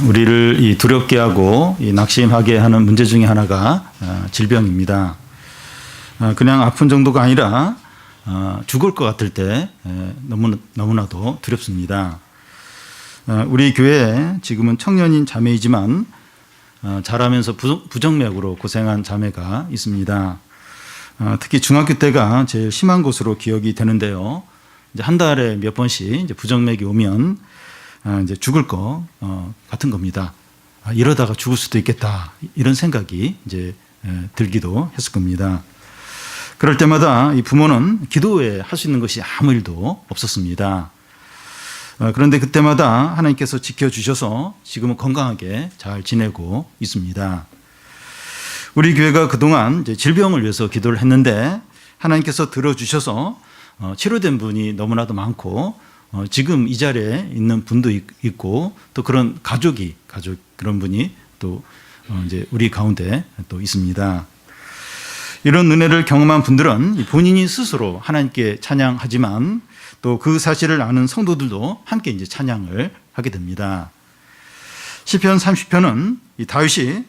우리를 이 두렵게 하고 이 낙심하게 하는 문제 중에 하나가 질병입니다. 그냥 아픈 정도가 아니라 죽을 것 같을 때 너무나도 두렵습니다. 우리 교회에 지금은 청년인 자매이지만 자라면서 부정맥으로 고생한 자매가 있습니다. 특히 중학교 때가 제일 심한 것으로 기억이 되는데요. 이제 한 달에 몇 번씩 이제 부정맥이 오면 이제 죽을 것 같은 겁니다. 이러다가 죽을 수도 있겠다, 이런 생각이 이제 들기도 했을 겁니다. 그럴 때마다 이 부모는 기도에 할 수 있는 것이 아무 일도 없었습니다. 그런데 그때마다 하나님께서 지켜주셔서 지금은 건강하게 잘 지내고 있습니다. 우리 교회가 그동안 이제 질병을 위해서 기도를 했는데 하나님께서 들어주셔서 치료된 분이 너무나도 많고 지금 이 자리에 있는 분도 있고 또 그런 가족 그런 분이 또 이제 우리 가운데 또 있습니다. 이런 은혜를 경험한 분들은 본인이 스스로 하나님께 찬양하지만 또 그 사실을 아는 성도들도 함께 이제 찬양을 하게 됩니다. 시편 30편은 이 다윗이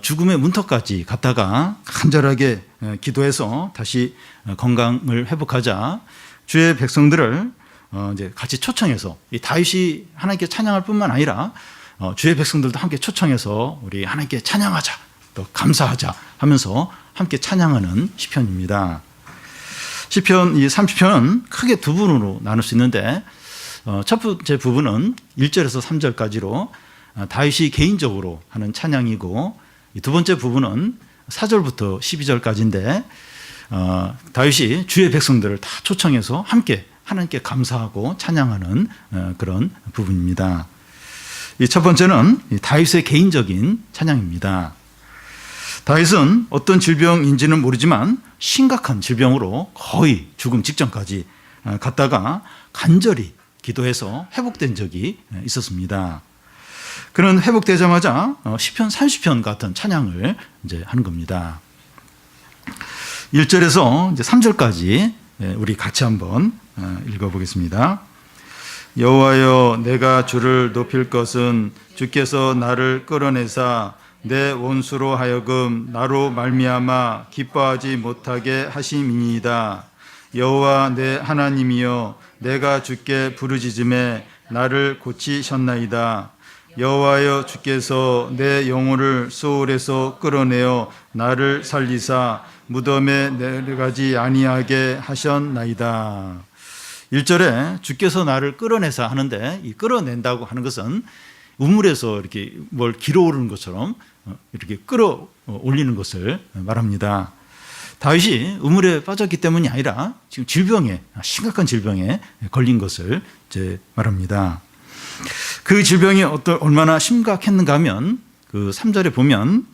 죽음의 문턱까지 갔다가 간절하게 기도해서 다시 건강을 회복하자 주의 백성들을 이제 같이 초청해서 이 다윗이 하나님께 찬양할 뿐만 아니라 주의 백성들도 함께 초청해서 우리 하나님께 찬양하자, 또 감사하자 하면서 함께 찬양하는 시편입니다. 시편 이 30편은 크게 두 부분으로 나눌 수 있는데 첫 번째 부분은 1절에서 3절까지로 다윗이 개인적으로 하는 찬양이고, 두 번째 부분은 4절부터 12절까지인데 다윗이 주의 백성들을 다 초청해서 함께 하나님께 감사하고 찬양하는 그런 부분입니다. 이 첫 번째는 다윗의 개인적인 찬양입니다. 다윗은 어떤 질병인지는 모르지만 심각한 질병으로 거의 죽음 직전까지 갔다가 간절히 기도해서 회복된 적이 있었습니다. 그는 회복되자마자 시편 30편 같은 찬양을 이제 하는 겁니다. 1절에서 이제 3절까지 우리 같이 한번 읽어보겠습니다. 여호와여, 내가 주를 높일 것은 주께서 나를 끌어내사 내 원수로 하여금 나로 말미암아 기뻐하지 못하게 하심이니이다. 여호와 내 하나님이여, 내가 주께 부르짖음에 나를 고치셨나이다. 여호와여, 주께서 내 영혼을 소울에서 끌어내어 나를 살리사 무덤에 내려가지 아니하게 하셨나이다. 1절에 주께서 나를 끌어내사 하는데, 이 끌어낸다고 하는 것은 우물에서 이렇게 뭘 길어오르는 것처럼 이렇게 끌어 올리는 것을 말합니다. 다윗이 우물에 빠졌기 때문이 아니라 지금 심각한 질병에 걸린 것을 이제 말합니다. 그 질병이 얼마나 심각했는가 하면 그 3절에 보면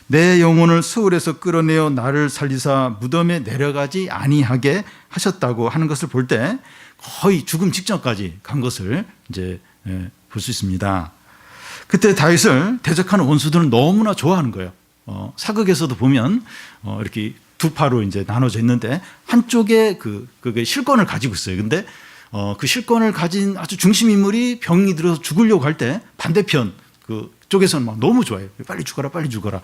내 영혼을 수울에서 끌어내어 나를 살리사 무덤에 내려가지 아니하게 하셨다고 하는 것을 볼 때 거의 죽음 직전까지 간 것을 이제 볼 수 있습니다. 그때 다윗을 대적하는 원수들은 너무나 좋아하는 거예요. 사극에서도 보면 이렇게 두 파로 이제 나눠져 있는데 한쪽에 그게 실권을 가지고 있어요. 근데 그 실권을 가진 아주 중심 인물이 병이 들어서 죽으려고 할 때 반대편 그 쪽에서는 막 너무 좋아해요. 빨리 죽어라, 빨리 죽어라.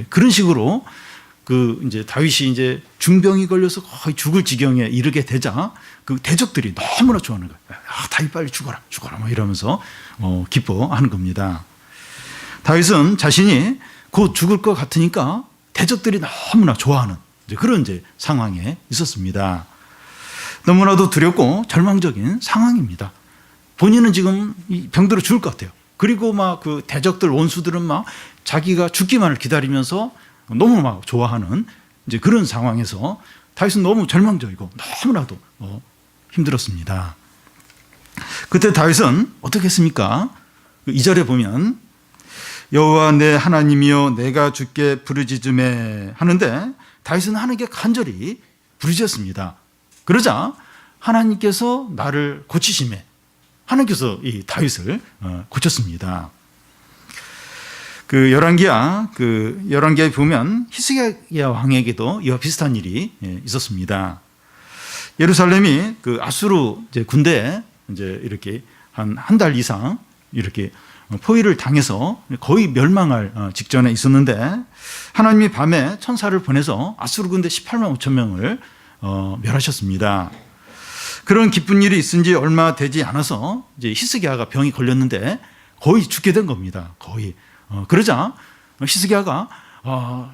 그런 식으로 이제 다윗이 이제 중병이 걸려서 거의 죽을 지경에 이르게 되자 그 대적들이 너무나 좋아하는 거예요. 다윗 빨리 죽어라, 죽어라, 막 이러면서 기뻐하는 겁니다. 다윗은 자신이 곧 죽을 것 같으니까 대적들이 너무나 좋아하는 그런 이제 상황에 있었습니다. 너무나도 두렵고 절망적인 상황입니다. 본인은 지금 병들어 죽을 것 같아요. 그리고 막 그 대적들 원수들은 막 자기가 죽기만을 기다리면서 너무 막 좋아하는 이제 그런 상황에서 다윗은 너무 절망적이고 너무나도 힘들었습니다. 그때 다윗은 어떻게 했습니까? 2절에 보면 여호와 내 하나님이여, 내가 주께 부르짖음에 하는데 다윗은 하나님께 간절히 부르짖었습니다. 그러자 하나님께서 나를 고치심에 하나님께서 이 다윗을 고쳤습니다. 열왕기에 보면 히스기야 왕에게도 이와 비슷한 일이 있었습니다. 예루살렘이 그 아수르 군대에 이제 이렇게 한 달 이상 이렇게 포위를 당해서 거의 멸망할 직전에 있었는데 하나님이 밤에 천사를 보내서 아수르 군대 18만 5천 명을 멸하셨습니다. 그런 기쁜 일이 있은 지 얼마 되지 않아서 이제 히스기야가 병이 걸렸는데 거의 죽게 된 겁니다. 거의. 그러자 히스기야가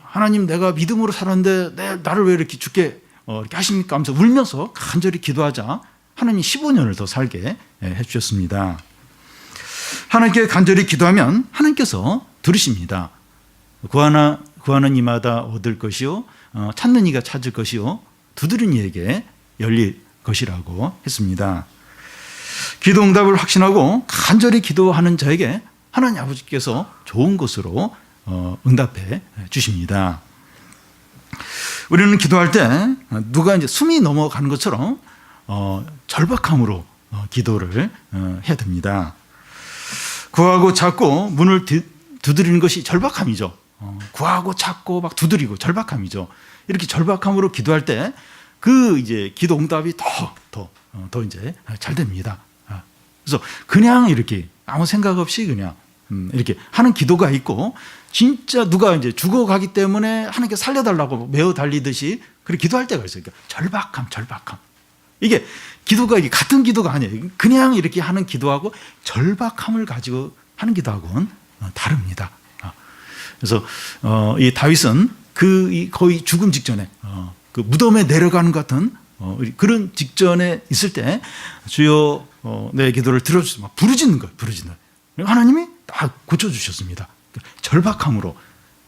하나님 내가 믿음으로 살았는데 나를 왜 이렇게 죽게 이렇게 하십니까? 하면서 울면서 간절히 기도하자 하나님이 15년을 더 살게 해주셨습니다. 하나님께 간절히 기도하면 하나님께서 들으십니다. 구하는 이마다 얻을 것이요 찾는 이가 찾을 것이요 두드리는 이에게 열릴 것이라고 했습니다. 기도 응답을 확신하고 간절히 기도하는 자에게 하나님 아버지께서 좋은 것으로 응답해 주십니다. 우리는 기도할 때 누가 이제 숨이 넘어가는 것처럼 절박함으로 기도를 해야 됩니다. 구하고 찾고 문을 두드리는 것이 절박함이죠. 구하고 찾고 막 두드리고 절박함이죠. 이렇게 절박함으로 기도할 때 그 이제 기도 응답이 더 이제 잘 됩니다. 그래서 그냥 이렇게 아무 생각 없이 그냥 이렇게 하는 기도가 있고 진짜 누가 이제 죽어가기 때문에 하나님께 살려달라고 메어 달리듯이 그렇게 기도할 때가 있어요. 그러니까 절박함. 이게 기도가 이게 같은 기도가 아니에요. 그냥 이렇게 하는 기도하고 절박함을 가지고 하는 기도하고는 다릅니다. 그래서 이 다윗은 거의 죽음 직전에 그 무덤에 내려가는 것 같은 그런 직전에 있을 때 주여 내 기도를 들어주셔서 막 부르짖는 거예요. 하나님이 다 고쳐주셨습니다. 절박함으로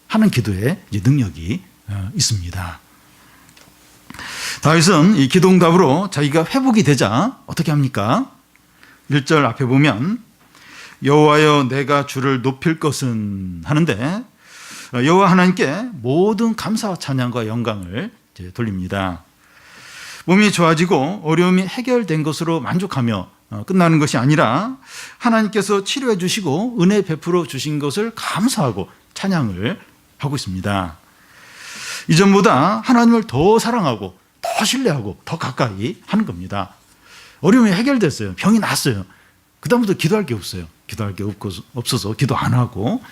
하는 기도에 이제 능력이 있습니다. 다윗은 이 기도 응답으로 자기가 회복이 되자 어떻게 합니까? 1절 앞에 보면 여호와여 내가 주를 높일 것은 하는데 여호와 하나님께 모든 감사와 찬양과 영광을 이제 돌립니다. 몸이 좋아지고 어려움이 해결된 것으로 만족하며 끝나는 것이 아니라 하나님께서 치료해 주시고 은혜 베풀어 주신 것을 감사하고 찬양을 하고 있습니다. 이전보다 하나님을 더 사랑하고 더 신뢰하고 더 가까이 하는 겁니다. 어려움이 해결됐어요. 병이 났어요. 그다음부터 기도할 게 없어요. 기도할 게 없어서 기도 안 하고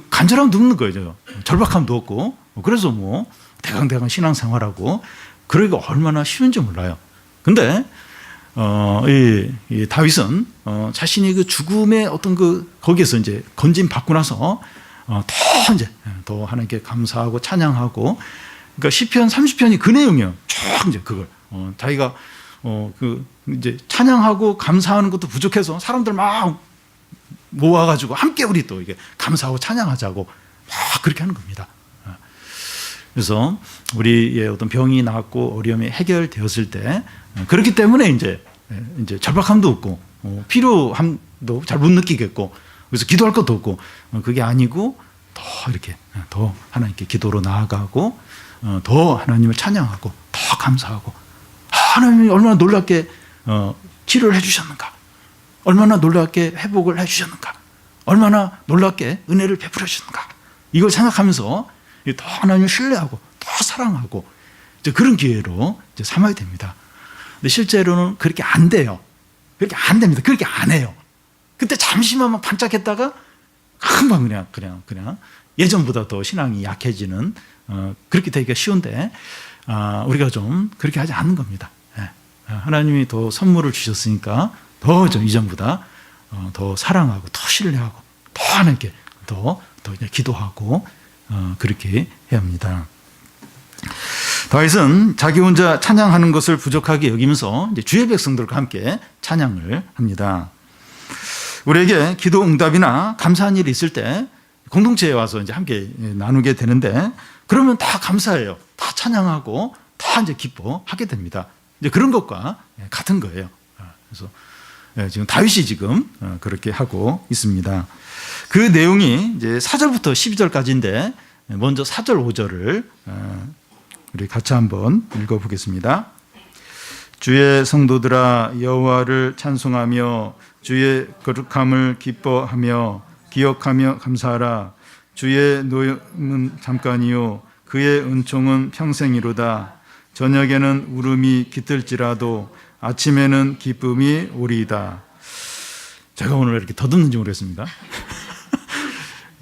간절함도 없는 거예요. 절박함도 없고 그래서 대강대강 신앙생활하고 그러기가 얼마나 쉬운지 몰라요. 근데 이 다윗은 자신이 그 죽음의 어떤 거기에서 이제 건진 받고 나서 더 하나님께 감사하고 찬양하고 그러니까 시편 30편이 그 내용이에요. 쫙 이제 그걸 자기가 이제 찬양하고 감사하는 것도 부족해서 사람들 막 모아가지고 함께 우리 또 이게 감사하고 찬양하자고 막 그렇게 하는 겁니다. 그래서 우리의 어떤 병이 나았고 어려움이 해결되었을 때 그렇기 때문에 이제 절박함도 없고 필요함도 잘 못 느끼겠고 그래서 기도할 것도 없고 그게 아니고 더 이렇게 더 하나님께 기도로 나아가고 더 하나님을 찬양하고 더 감사하고 하나님이 얼마나 놀랍게 치료를 해주셨는가, 얼마나 놀랍게 회복을 해주셨는가, 얼마나 놀랍게 은혜를 베풀어 주셨는가 이걸 생각하면서 더 하나님을 신뢰하고 더 사랑하고 이제 그런 기회로 이제 삼아야 됩니다. 근데 실제로는 그렇게 안 돼요. 그렇게 안 됩니다. 그렇게 안 해요. 그때 잠시만 막 반짝했다가 금방 그냥 예전보다 더 신앙이 약해지는 그렇게 되기가 쉬운데 우리가 좀 그렇게 하지 않는 겁니다. 하나님이 더 선물을 주셨으니까 더 좀 이전보다 더 사랑하고 더 신뢰하고 더 하나님께 더 기도하고 그렇게 해야 합니다. 다윗은 자기 혼자 찬양하는 것을 부족하게 여기면서 이제 주의 백성들과 함께 찬양을 합니다. 우리에게 기도 응답이나 감사한 일이 있을 때 공동체에 와서 이제 함께 나누게 되는데 그러면 다 감사해요. 다 찬양하고 다 이제 기뻐하게 됩니다. 이제 그런 것과 같은 거예요. 그래서 지금 다윗이 지금 그렇게 하고 있습니다. 그 내용이 이제 4절부터 12절까지인데 먼저 4절, 5절을 우리 같이 한번 읽어보겠습니다. 주의 성도들아 여호와를 찬송하며 주의 거룩함을 기뻐하며 기억하며 감사하라. 주의 노임은 잠깐이요 그의 은총은 평생이로다. 저녁에는 울음이 깃들지라도 아침에는 기쁨이 오리이다. 제가 오늘 왜 이렇게 더듬는지 모르겠습니다.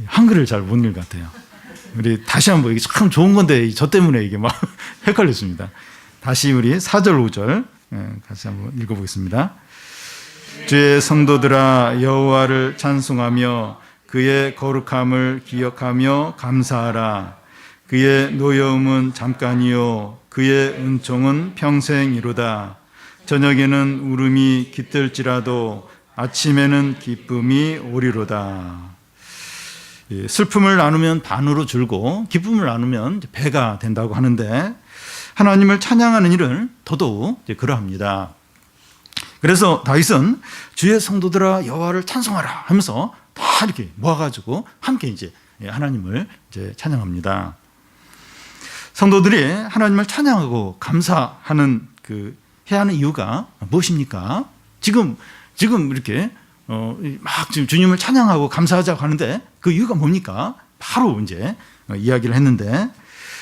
한글을 잘 못 읽은 것 같아요. 우리 다시 한번, 이게 참 좋은 건데 저 때문에 이게 막 헷갈렸습니다. 다시 우리 4절 5절 같이 한번 읽어보겠습니다. 주의 성도들아 여호와를 찬송하며 그의 거룩함을 기억하며 감사하라. 그의 노여움은 잠깐이요 그의 은총은 평생이로다. 저녁에는 울음이 깃들지라도 아침에는 기쁨이 오리로다. 슬픔을 나누면 반으로 줄고 기쁨을 나누면 배가 된다고 하는데, 하나님을 찬양하는 일은 더더욱 그러합니다. 그래서 다윗은 주의 성도들아 여호와를 찬송하라 하면서 다 이렇게 모아가지고 함께 이제 하나님을 이제 찬양합니다. 성도들이 하나님을 찬양하고 감사하는 해야 하는 이유가 무엇입니까? 지금 이렇게 막 지금 주님을 찬양하고 감사하자고 하는데 그 이유가 뭡니까? 바로 이제 이야기를 했는데,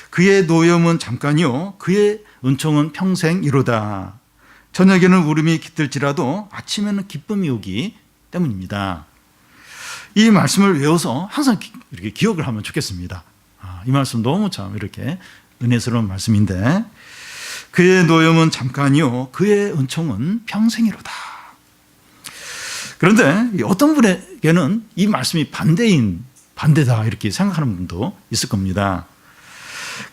그의 노염은 잠깐이요 그의 은총은 평생이로다. 저녁에는 울음이 깃들지라도 아침에는 기쁨이 오기 때문입니다. 이 말씀을 외워서 항상 이렇게 기억을 하면 좋겠습니다. 이 말씀 너무 참 이렇게 은혜스러운 말씀인데, 그의 노염은 잠깐이요 그의 은총은 평생이로다. 그런데 어떤 분에게는 이 말씀이 반대다 이렇게 생각하는 분도 있을 겁니다.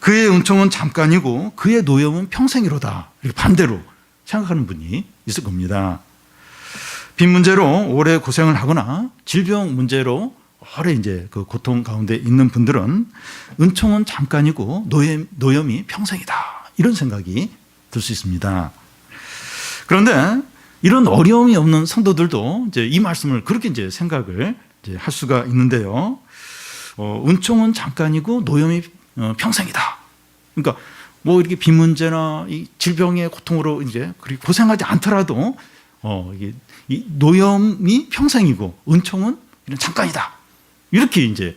그의 은총은 잠깐이고 그의 노염은 평생이로다 이렇게 반대로 생각하는 분이 있을 겁니다. 빚 문제로 오래 고생을 하거나 질병 문제로 오래 이제 그 고통 가운데 있는 분들은 은총은 잠깐이고 노염이 평생이다 이런 생각이 들 수 있습니다. 그런데 이런 어려움이 없는 성도들도 이제 이 말씀을 그렇게 이제 생각을 이제 할 수가 있는데요. 은총은 잠깐이고 노염이 평생이다. 그러니까 뭐 이렇게 빚 문제나 이 질병의 고통으로 이제 그렇게 고생하지 않더라도 이 노염이 평생이고 은총은 잠깐이다. 이렇게 이제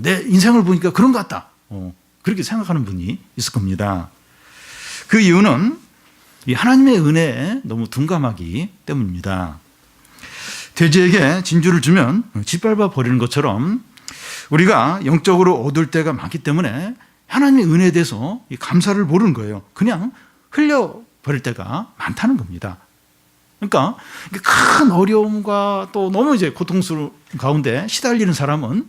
내 인생을 보니까 그런 것 같다. 그렇게 생각하는 분이 있을 겁니다. 그 이유는 이 하나님의 은혜에 너무 둔감하기 때문입니다. 돼지에게 진주를 주면 짓밟아 버리는 것처럼 우리가 영적으로 얻을 때가 많기 때문에 하나님의 은혜에 대해서 감사를 모르는 거예요. 그냥 흘려버릴 때가 많다는 겁니다. 그러니까 큰 어려움과 또 너무 이제 고통스러운 가운데 시달리는 사람은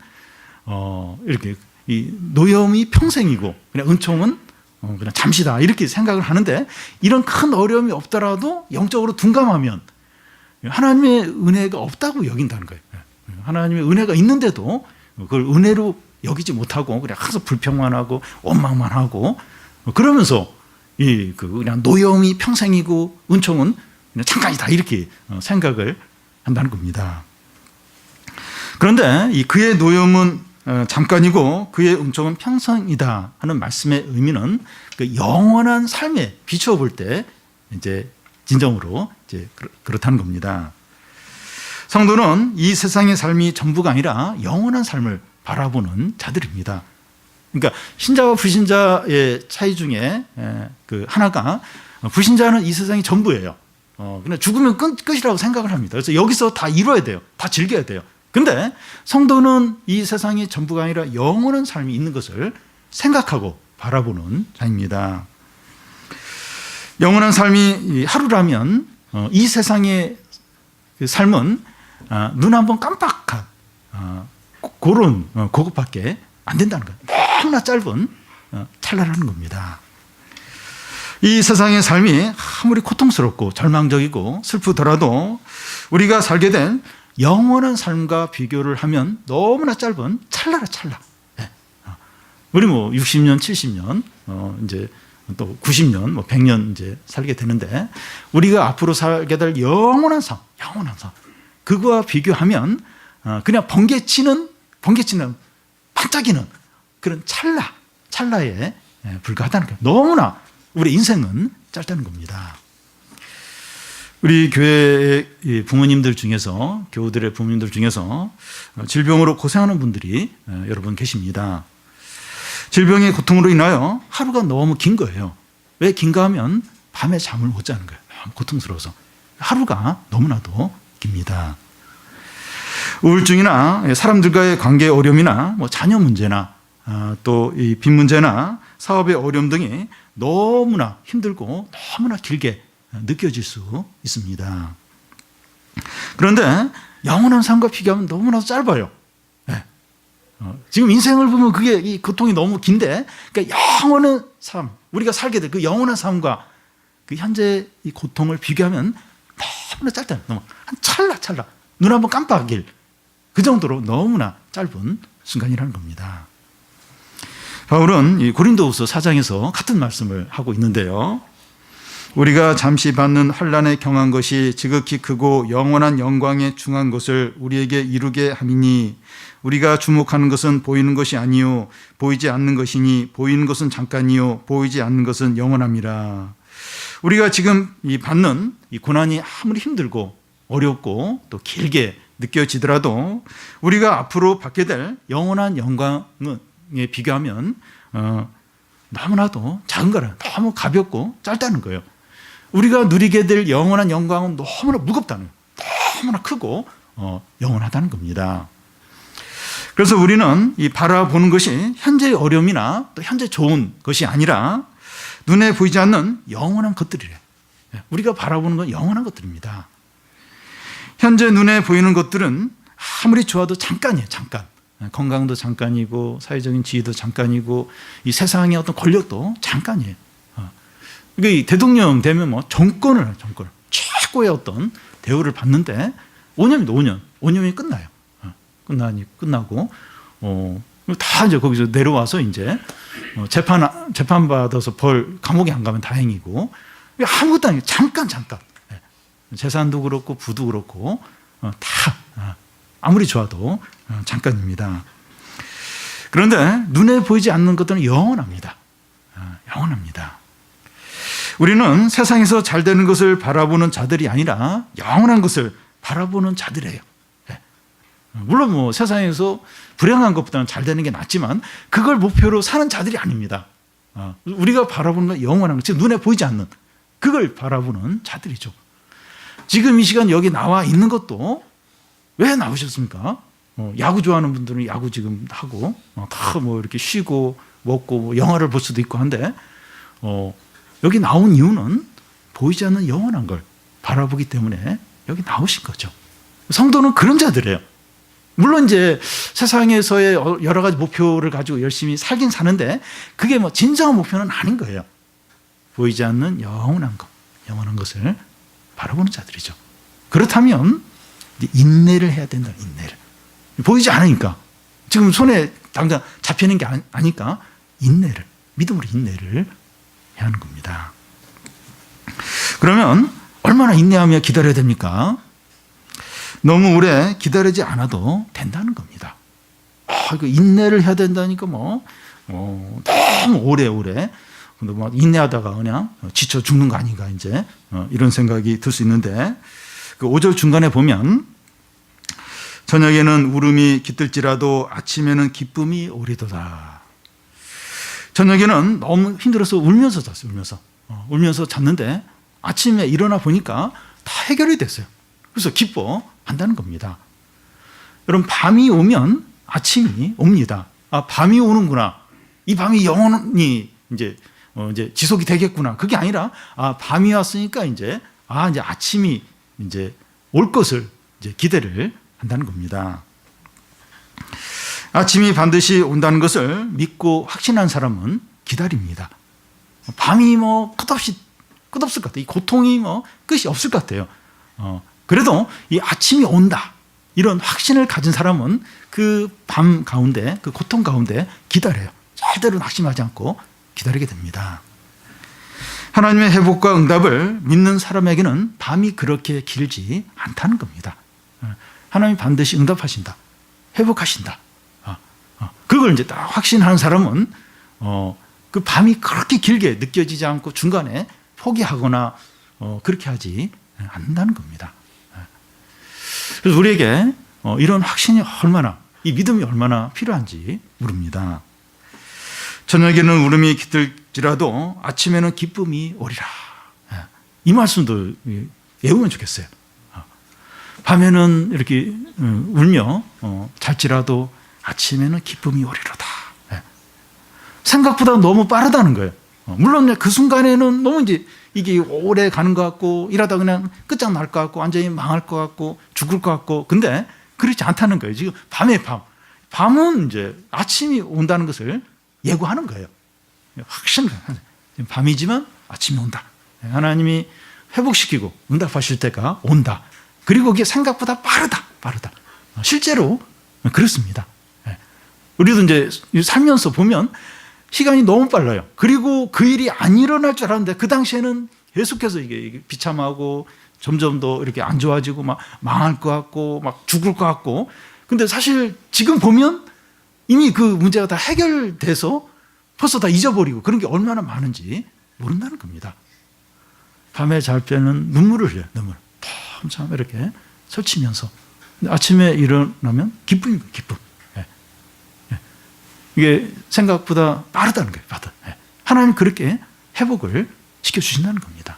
이렇게 이 노염이 평생이고 그냥 은총은 그냥 잠시다 이렇게 생각을 하는데, 이런 큰 어려움이 없더라도 영적으로 둔감하면 하나님의 은혜가 없다고 여긴다는 거예요. 하나님의 은혜가 있는데도 그걸 은혜로 여기지 못하고 그냥 항상 불평만 하고 원망만 하고 그러면서 그냥 노여움이 평생이고 은총은 그냥 잠깐이다 이렇게 생각을 한다는 겁니다. 그런데 이 그의 노여움은 잠깐이고 그의 은총은 평생이다 하는 말씀의 의미는 그 영원한 삶에 비추어 볼 때 이제 진정으로 이제 그렇다는 겁니다. 성도는 이 세상의 삶이 전부가 아니라 영원한 삶을 바라보는 자들입니다. 그러니까 신자와 불신자의 차이 중에 그 하나가, 불신자는 이 세상이 전부예요. 그냥 죽으면 끝이라고 생각을 합니다. 그래서 여기서 다 이뤄야 돼요. 다 즐겨야 돼요. 근데 성도는 이 세상이 전부가 아니라 영원한 삶이 있는 것을 생각하고 바라보는 자입니다. 영원한 삶이 하루라면 이 세상의 삶은 눈 한번 깜빡한 그런 그것밖에 안 된다는 거예요. 너무나 짧은 찰나라는 겁니다. 이 세상의 삶이 아무리 고통스럽고 절망적이고 슬프더라도 우리가 살게 된 영원한 삶과 비교를 하면 너무나 짧은 찰나라 찰나. 우리 뭐 60년, 70년, 이제 또 90년, 뭐 100년 이제 살게 되는데, 우리가 앞으로 살게 될 영원한 삶, 그거와 비교하면 그냥 번개치는 반짝이는 그런 찰나에 불과하다는 거예요. 너무나 우리 인생은 짧다는 겁니다. 우리 교회의 부모님들 중에서, 교우들의 부모님들 중에서 질병으로 고생하는 분들이 여러분 계십니다. 질병의 고통으로 인하여 하루가 너무 긴 거예요. 왜 긴가 하면 밤에 잠을 못 자는 거예요. 너무 고통스러워서. 하루가 너무나도 깁니다. 우울증이나 사람들과의 관계 어려움이나 뭐 자녀 문제나 또 이 빚 문제나 사업의 어려움 등이 너무나 힘들고 너무나 길게 느껴질 수 있습니다. 그런데 영원한 삶과 비교하면 너무나도 짧아요. 네. 지금 인생을 보면 그게 이 고통이 너무 긴데, 그러니까 영원한 삶, 우리가 살게 될 그 영원한 삶과 그 현재 이 고통을 비교하면 너무나 짧다. 너무 한 찰나 눈 한번 깜빡일 그 정도로 너무나 짧은 순간이라는 겁니다. 바울은 이 고린도후서 4장에서 같은 말씀을 하고 있는데요. 우리가 잠시 받는 환난에 경한 것이 지극히 크고 영원한 영광에 중한 것을 우리에게 이루게 함이니 우리가 주목하는 것은 보이는 것이 아니요 보이지 않는 것이니 보이는 것은 잠깐이요 보이지 않는 것은 영원함이라. 우리가 지금 이 받는 이 고난이 아무리 힘들고 어렵고 또 길게 느껴지더라도 우리가 앞으로 받게 될 영원한 영광에 비교하면 너무나도 작은 거라, 너무 가볍고 짧다는 거예요. 우리가 누리게 될 영원한 영광은 너무나 무겁다는 거예요. 너무나 크고 영원하다는 겁니다. 그래서 우리는 이 바라보는 것이 현재의 어려움이나 또 현재 좋은 것이 아니라 눈에 보이지 않는 영원한 것들이래요. 우리가 바라보는 건 영원한 것들입니다. 현재 눈에 보이는 것들은 아무리 좋아도 잠깐이에요. 잠깐. 건강도 잠깐이고 사회적인 지위도 잠깐이고 이 세상의 어떤 권력도 잠깐이에요. 그러니까 대통령 되면 뭐 정권을 최고의 어떤 대우를 받는데 5년입니다. 5년이 끝나요. 끝나고 다 이제 거기서 내려와서 이제 재판 받아서 벌 감옥에 안 가면 다행이고 아무것도 아니고 잠깐 재산도 그렇고 부도 그렇고 다 아무리 좋아도 잠깐입니다. 그런데 눈에 보이지 않는 것들은 영원합니다. 영원합니다. 우리는 세상에서 잘 되는 것을 바라보는 자들이 아니라 영원한 것을 바라보는 자들이에요. 물론 뭐 세상에서 불행한 것보다는 잘 되는 게 낫지만 그걸 목표로 사는 자들이 아닙니다. 우리가 바라보는 건 영원한 것, 즉 눈에 보이지 않는 그걸 바라보는 자들이죠. 지금 이 시간 여기 나와 있는 것도 왜 나오셨습니까? 야구 좋아하는 분들은 야구 지금 하고 다 뭐 이렇게 쉬고 먹고 뭐 영화를 볼 수도 있고 한데 여기 나온 이유는 보이지 않는 영원한 걸 바라보기 때문에 여기 나오신 거죠. 성도는 그런 자들이에요. 물론 이제 세상에서의 여러 가지 목표를 가지고 열심히 살긴 사는데 그게 뭐 진정한 목표는 아닌 거예요. 보이지 않는 영원한 것, 영원한 것을 바라보는 자들이죠. 그렇다면 인내를 해야 된다. 인내를. 보이지 않으니까 지금 손에 당장 잡히는 게 아니까 인내를, 믿음으로 인내를 해야 하는 겁니다. 그러면 얼마나 인내하며 기다려야 됩니까? 너무 오래 기다리지 않아도 된다는 겁니다. 인내를 해야 된다니까 너무 오래 근데 뭐 인내하다가 그냥 지쳐 죽는 거 아닌가 이제 이런 생각이 들 수 있는데 그 5절 중간에 보면 저녁에는 울음이 깃들지라도 아침에는 기쁨이 오리도다. 저녁에는 너무 힘들어서 울면서 잤어요. 울면서 잤는데 아침에 일어나 보니까 다 해결이 됐어요. 그래서 기뻐한다는 겁니다. 여러분 밤이 오면 아침이 옵니다. 밤이 오는구나. 이 밤이 영원히 이제 지속이 되겠구나. 그게 아니라 밤이 왔으니까 이제 아침이 이제 올 것을 이제 기대를 한다는 겁니다. 아침이 반드시 온다는 것을 믿고 확신한 사람은 기다립니다. 밤이 끝없을 것 같아요. 이 고통이 끝이 없을 것 같아요. 그래도 이 아침이 온다. 이런 확신을 가진 사람은 그 밤 가운데, 그 고통 가운데 기다려요. 절대로 낙심하지 않고 기다리게 됩니다. 하나님의 회복과 응답을 믿는 사람에게는 밤이 그렇게 길지 않다는 겁니다. 하나님이 반드시 응답하신다. 회복하신다. 그걸 이제 딱 확신하는 사람은 그 밤이 그렇게 길게 느껴지지 않고 중간에 포기하거나 그렇게 하지 않는다는 겁니다. 그래서 우리에게 이런 확신이 얼마나, 이 믿음이 얼마나 필요한지 물습니다. 저녁에는 울음이 깃들지라도 아침에는 기쁨이 오리라. 이 말씀도 외우면 좋겠어요. 밤에는 이렇게 울며 잘지라도 아침에는 기쁨이 오리로다. 생각보다 너무 빠르다는 거예요. 물론 그 순간에는 너무 이제 이게 오래 가는 것 같고 이러다 그냥 끝장날 것 같고 완전히 망할 것 같고 죽을 것 같고, 근데 그렇지 않다는 거예요. 지금 밤은 이제 아침이 온다는 것을 예고하는 거예요. 확신, 밤이지만 아침이 온다. 하나님이 회복시키고 응답하실 때가 온다. 그리고 그게 생각보다 빠르다. 실제로 그렇습니다. 우리도 이제 살면서 보면 시간이 너무 빨라요. 그리고 그 일이 안 일어날 줄 알았는데 그 당시에는 계속해서 이게 비참하고 점점 더 이렇게 안 좋아지고 막 망할 것 같고 막 죽을 것 같고, 근데 사실 지금 보면 이미 그 문제가 다 해결돼서 벌써 다 잊어버리고 그런 게 얼마나 많은지 모른다는 겁니다. 밤에 잘 때는 눈물을 흘려요. 눈물. 참 이렇게 설치면서 아침에 일어나면 기쁨인 거예요. 기쁨. 이게 생각보다 빠르다는 거예요. 하나님 그렇게 회복을 시켜주신다는 겁니다.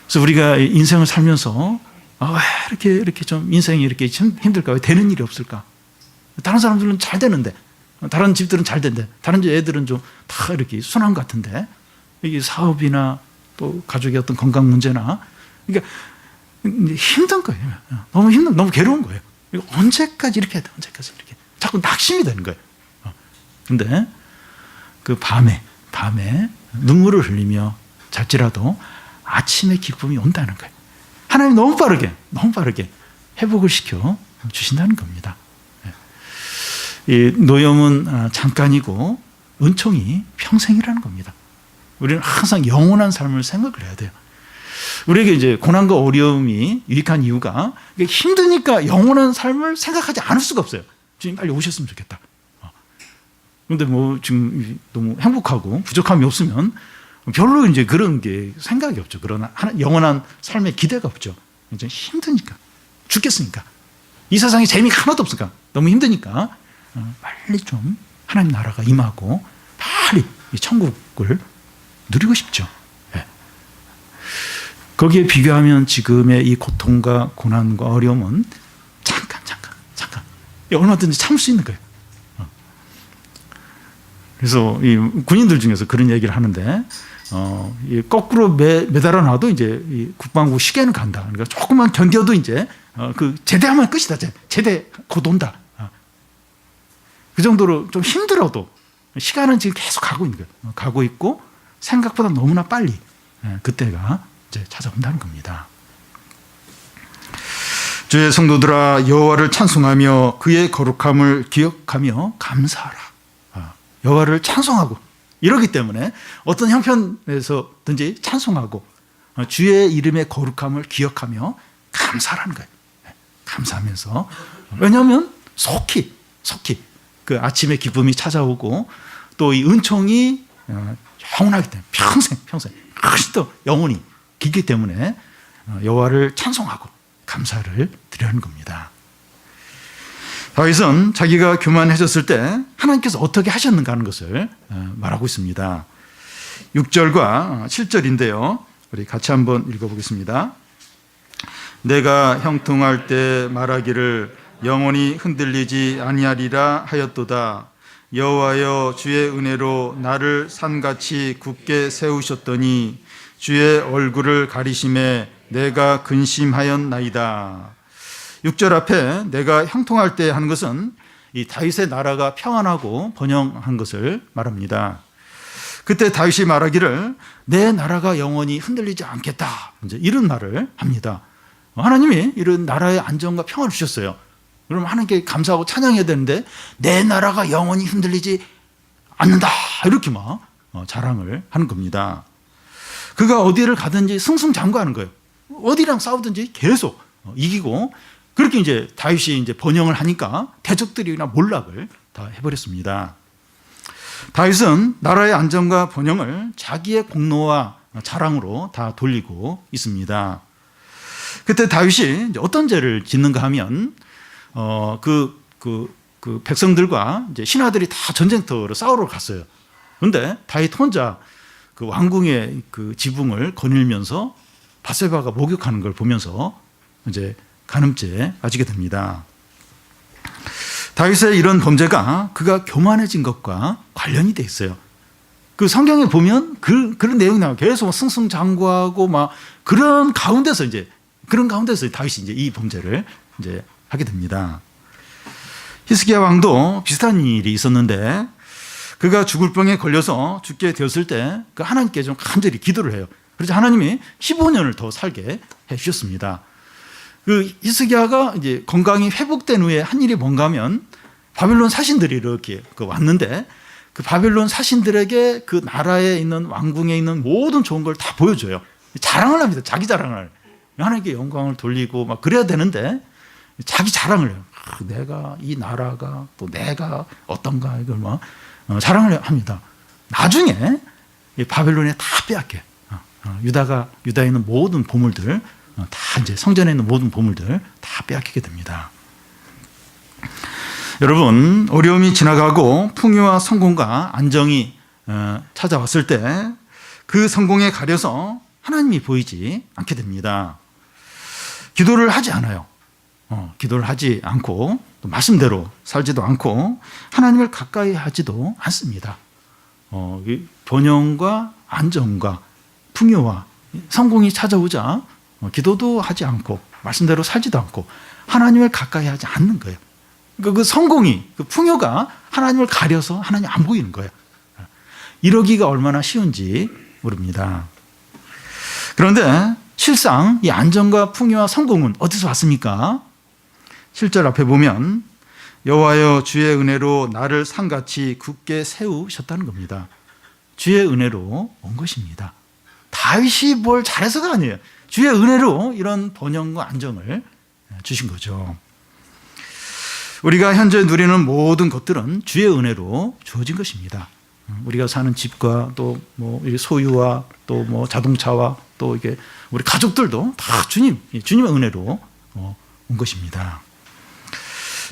그래서 우리가 인생을 살면서 왜 이렇게 좀 인생이 이렇게 힘들까? 왜 되는 일이 없을까? 다른 사람들은 잘 되는데, 다른 집들은 잘 되는데, 다른 집 애들은 좀 다 이렇게 순한 것 같은데, 이게 사업이나 또 가족의 어떤 건강 문제나, 그러니까 힘든 거예요. 너무 괴로운 거예요. 언제까지 이렇게 해야 돼? 언제까지 이렇게? 자꾸 낙심이 되는 거예요. 근데 그 밤에 눈물을 흘리며 잘지라도 아침에 기쁨이 온다는 거예요. 하나님 너무 빠르게 회복을 시켜 주신다는 겁니다. 이 노염은 잠깐이고 은총이 평생이라는 겁니다. 우리는 항상 영원한 삶을 생각을 해야 돼요. 우리에게 이제 고난과 어려움이 유익한 이유가 힘드니까 영원한 삶을 생각하지 않을 수가 없어요. 주님 빨리 오셨으면 좋겠다. 그런데 뭐 지금 너무 행복하고 부족함이 없으면 별로 이제 그런 게 생각이 없죠. 그러나 영원한 삶의 기대가 없죠. 이제 힘드니까, 죽겠으니까, 이 세상에 재미가 하나도 없으니까, 너무 힘드니까 빨리 좀 하나님 나라가 임하고 빨리 이 천국을 누리고 싶죠. 거기에 비교하면 지금의 이 고통과 고난과 어려움은 잠깐 얼마든지 참을 수 있는 거예요. 그래서 이 군인들 중에서 그런 얘기를 하는데, 거꾸로 매달아 놔도 이제 이 국방부 시계는 간다. 그러니까 조금만 견뎌도 이제 그 제대하면 끝이다. 제대 곧 온다. 그 정도로 좀 힘들어도 시간은 지금 계속 가고 있는 거예요. 가고 있고 생각보다 너무나 빨리 그때가 이제 찾아온다는 겁니다. 주의 성도들아, 여호와를 찬송하며 그의 거룩함을 기억하며 감사하라. 여호와를 찬송하고, 이러기 때문에 어떤 형편에서든지 찬송하고 주의 이름의 거룩함을 기억하며 감사라는 거예요. 감사하면서, 왜냐하면 속히 그 아침에 기쁨이 찾아오고 또 이 은총이 영원하기 때문에 평생 훨씬 더 영원히 길기 때문에 여호와를 찬송하고 감사를 드리는 겁니다. 다윗은 자기가 교만해졌을 때 하나님께서 어떻게 하셨는가 하는 것을 말하고 있습니다. 6절과 7절인데요. 우리 같이 한번 읽어보겠습니다. 내가 형통할 때 말하기를 영원히 흔들리지 아니하리라 하였도다. 여호와여, 주의 은혜로 나를 산같이 굳게 세우셨더니 주의 얼굴을 가리심에 내가 근심하였나이다. 6절 앞에 내가 형통할 때 하는 것은 이 다윗의 나라가 평안하고 번영한 것을 말합니다. 그때 다윗이 말하기를 내 나라가 영원히 흔들리지 않겠다, 이제 이런 말을 합니다. 하나님이 이런 나라의 안정과 평안을 주셨어요. 그럼 하나님께 감사하고 찬양해야 되는데 내 나라가 영원히 흔들리지 않는다, 이렇게 막 자랑을 하는 겁니다. 그가 어디를 가든지 승승장구하는 거예요. 어디랑 싸우든지 계속 이기고, 그렇게 이제 다윗이 이제 번영을 하니까 대적들이나 몰락을 다 해버렸습니다. 다윗은 나라의 안정과 번영을 자기의 공로와 자랑으로 다 돌리고 있습니다. 그때 다윗이 이제 어떤 죄를 짓는가 하면, 그 백성들과 이제 신하들이 다 전쟁터로 싸우러 갔어요. 그런데 다윗 혼자 그 왕궁의 그 지붕을 거닐면서 바세바가 목욕하는 걸 보면서 이제 간음죄 가지게 됩니다. 다윗의 이런 범죄가 그가 교만해진 것과 관련이 돼 있어요. 그 성경에 보면 그런 내용이 나와요. 계속 승승장구하고 막 그런 가운데서 다윗이 이제 이 범죄를 이제 하게 됩니다. 히스기야 왕도 비슷한 일이 있었는데 그가 죽을 병에 걸려서 죽게 되었을 때 그 하나님께 좀 간절히 기도를 해요. 그래서 하나님이 15년을 더 살게 해 주셨습니다. 그 히스기야가 이제 건강이 회복된 후에 한 일이 뭔가 하면 바벨론 사신들이 이렇게 왔는데 그 바벨론 사신들에게 그 나라에 있는 왕궁에 있는 모든 좋은 걸 다 보여줘요. 자랑을 합니다. 자기 자랑을. 하나님께 영광을 돌리고 막 그래야 되는데 자기 자랑을 해요. 내가 이 나라가 또 내가 어떤가 이걸 막 자랑을 합니다. 나중에 바벨론에 다 빼앗겨. 유다에 있는 모든 보물들 다 이제 성전에 있는 모든 보물들 다 빼앗기게 됩니다. 여러분, 어려움이 지나가고 풍요와 성공과 안정이 찾아왔을 때 그 성공에 가려서 하나님이 보이지 않게 됩니다. 기도를 하지 않아요. 기도를 하지 않고 또 말씀대로 살지도 않고 하나님을 가까이 하지도 않습니다. 번영과 안정과 풍요와 성공이 찾아오자 기도도 하지 않고 말씀대로 살지도 않고 하나님을 가까이 하지 않는 거예요. 그 성공이, 그 풍요가 하나님을 가려서 하나님 안 보이는 거예요. 이러기가 얼마나 쉬운지 모릅니다. 그런데 실상 이 안정과 풍요와 성공은 어디서 왔습니까? 7절 앞에 보면 여호와여 주의 은혜로 나를 산같이 굳게 세우셨다는 겁니다. 주의 은혜로 온 것입니다. 다윗이 뭘 잘해서가 아니에요. 주의 은혜로 이런 번영과 안정을 주신 거죠. 우리가 현재 누리는 모든 것들은 주의 은혜로 주어진 것입니다. 우리가 사는 집과 또 뭐 소유와 또 뭐 자동차와 또 이게 우리 가족들도 다 주님의 은혜로 온 것입니다.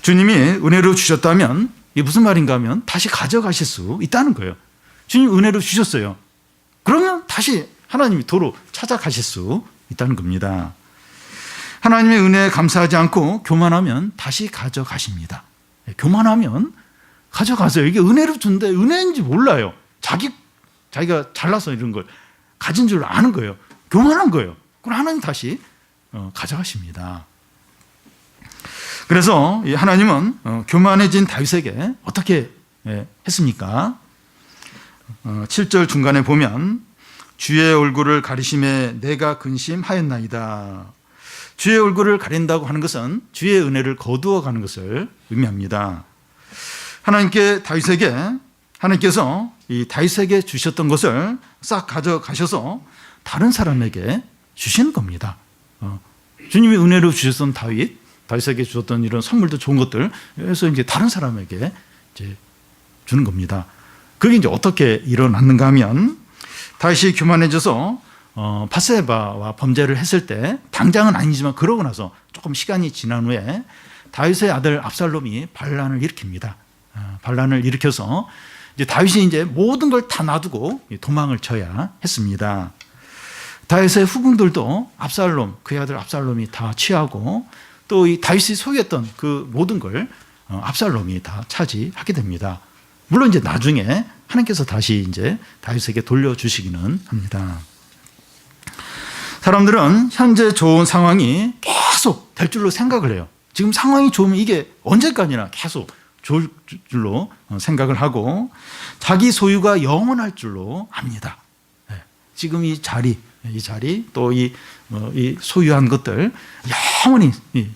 주님이 은혜로 주셨다면 이게 무슨 말인가 하면 다시 가져가실 수 있다는 거예요. 주님 은혜로 주셨어요. 그러면 다시 하나님이 도로 찾아가실 수 있다는 겁니다. 하나님의 은혜에 감사하지 않고 교만하면 다시 가져가십니다. 교만하면 가져가세요. 이게 은혜로 준데 은혜인지 몰라요. 자기가 잘나서 이런 걸 가진 줄 아는 거예요. 교만한 거예요. 그럼 하나님 다시 가져가십니다. 그래서 하나님은 교만해진 다윗에게 어떻게 했습니까? 7절 중간에 보면 주의 얼굴을 가리심에 내가 근심하였나이다. 주의 얼굴을 가린다고 하는 것은 주의 은혜를 거두어 가는 것을 의미합니다. 하나님께서 이 다윗에게 주셨던 것을 싹 가져가셔서 다른 사람에게 주시는 겁니다. 주님이 은혜로 주셨던 다윗에게 주셨던 이런 선물도 좋은 것들, 그래서 이제 다른 사람에게 이제 주는 겁니다. 그게 이제 어떻게 일어났는가 하면 다윗이 교만해져서 밧세바와 범죄를 했을 때 당장은 아니지만 그러고 나서 조금 시간이 지난 후에 다윗의 아들 압살롬이 반란을 일으킵니다. 반란을 일으켜서 이제 다윗이 이제 모든 걸 다 놔두고 도망을 쳐야 했습니다. 다윗의 후궁들도 그의 아들 압살롬이 다 취하고 또 이 다윗이 소유했던 그 모든 걸 압살롬이 다 차지하게 됩니다. 물론 이제 나중에 하나님께서 다시 이제 다윗에게 돌려주시기는 합니다. 사람들은 현재 좋은 상황이 계속 될 줄로 생각을 해요. 지금 상황이 좋으면 이게 언제까지나 계속 좋을 줄로 생각을 하고 자기 소유가 영원할 줄로 압니다. 지금 이 자리 또 이 소유한 것들 영원히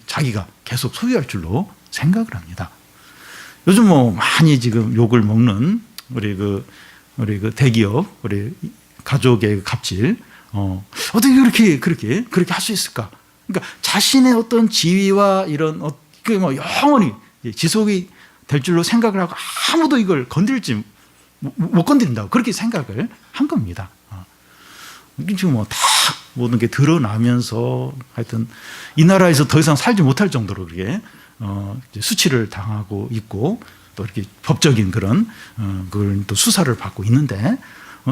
자기가 계속 소유할 줄로 생각을 합니다. 요즘 뭐 많이 지금 욕을 먹는 우리 그 대기업, 우리 가족의 갑질, 어떻게 그렇게 할 수 있을까? 그러니까 자신의 어떤 지위와 이런 그 뭐 영원히 지속이 될 줄로 생각을 하고 아무도 이걸 건들지 못 건드린다고 그렇게 생각을 한 겁니다. 지금 뭐 다 모든 게 드러나면서 하여튼 이 나라에서 더 이상 살지 못할 정도로 그렇게 수치를 당하고 있고 또 이렇게 법적인 그런 그걸 또 수사를 받고 있는데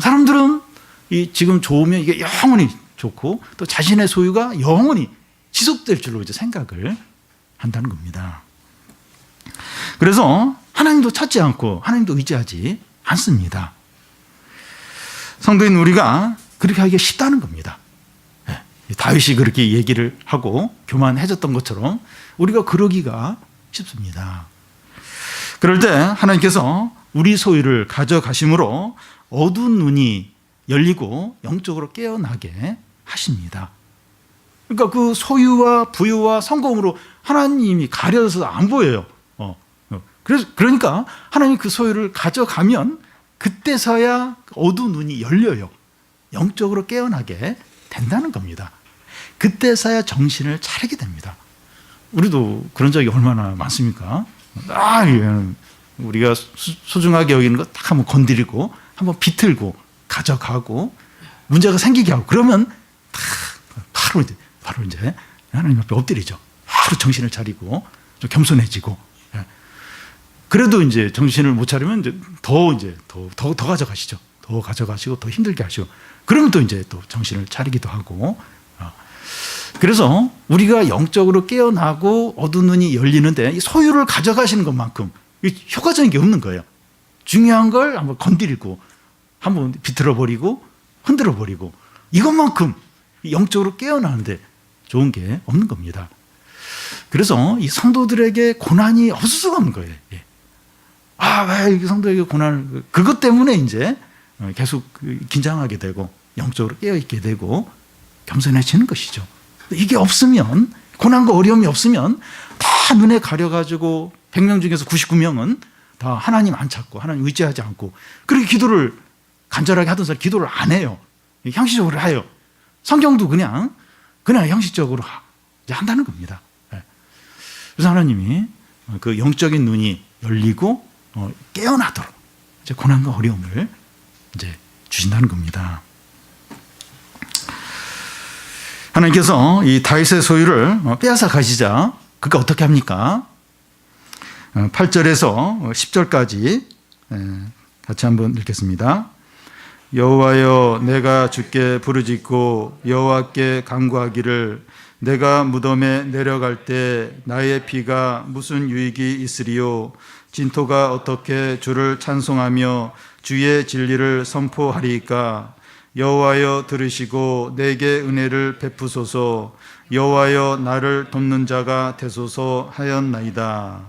사람들은 이 지금 좋으면 이게 영원히 좋고 또 자신의 소유가 영원히 지속될 줄로 이제 생각을 한다는 겁니다. 그래서 하나님도 찾지 않고 하나님도 의지하지 않습니다. 성도인 우리가 그렇게 하기가 쉽다는 겁니다. 다윗이 그렇게 얘기를 하고 교만해졌던 것처럼 우리가 그러기가 쉽습니다. 그럴 때 하나님께서 우리 소유를 가져가심으로 어두운 눈이 열리고 영적으로 깨어나게 하십니다. 그러니까 그 소유와 부유와 성공으로 하나님이 가려져서 안 보여요. 그러니까 하나님이 그 소유를 가져가면 그때서야 어두운 눈이 열려요. 영적으로 깨어나게 된다는 겁니다. 그때서야 정신을 차리게 됩니다. 우리도 그런 적이 얼마나 많습니까? 우리가 소중하게 여기는 거 딱 한번 건드리고 한번 비틀고 가져가고 문제가 생기게 하고 그러면 바로 이제 하나님 앞에 엎드리죠. 바로 정신을 차리고 좀 겸손해지고, 그래도 이제 정신을 못 차리면 더 가져가시죠. 더 가져가시고 더 힘들게 하시고 그러면 또 이제 또 정신을 차리기도 하고. 그래서 우리가 영적으로 깨어나고 어두운 눈이 열리는데 이 소유를 가져가시는 것만큼 효과적인 게 없는 거예요. 중요한 걸 한번 건드리고 한번 비틀어버리고 흔들어버리고 이것만큼 영적으로 깨어나는데 좋은 게 없는 겁니다. 그래서 이 성도들에게 고난이 없을 수가 없는 거예요. 왜 이 성도에게 고난을, 그것 때문에 이제 계속 긴장하게 되고 영적으로 깨어있게 되고 겸손해지는 것이죠. 이게 없으면, 고난과 어려움이 없으면 다 눈에 가려가지고 100명 중에서 99명은 다 하나님 안 찾고 하나님 의지하지 않고 그렇게 기도를 간절하게 하던 사람 기도를 안 해요. 형식적으로 해요. 성경도 그냥 형식적으로 이제 한다는 겁니다. 그래서 하나님이 그 영적인 눈이 열리고 깨어나도록 이제 고난과 어려움을 이제 주신다는 겁니다. 하나님께서 이 다윗의 소유를 빼앗아 가시자 그가 어떻게 합니까? 8절에서 10절까지 같이 한번 읽겠습니다. 여호와여, 내가 주께 부르짖고 여호와께 간구하기를 내가 무덤에 내려갈 때 나의 피가 무슨 유익이 있으리요? 진토가 어떻게 주를 찬송하며 주의 진리를 선포하리이까? 여호와여, 들으시고 내게 은혜를 베푸소서. 여호와여, 나를 돕는 자가 되소서 하였나이다.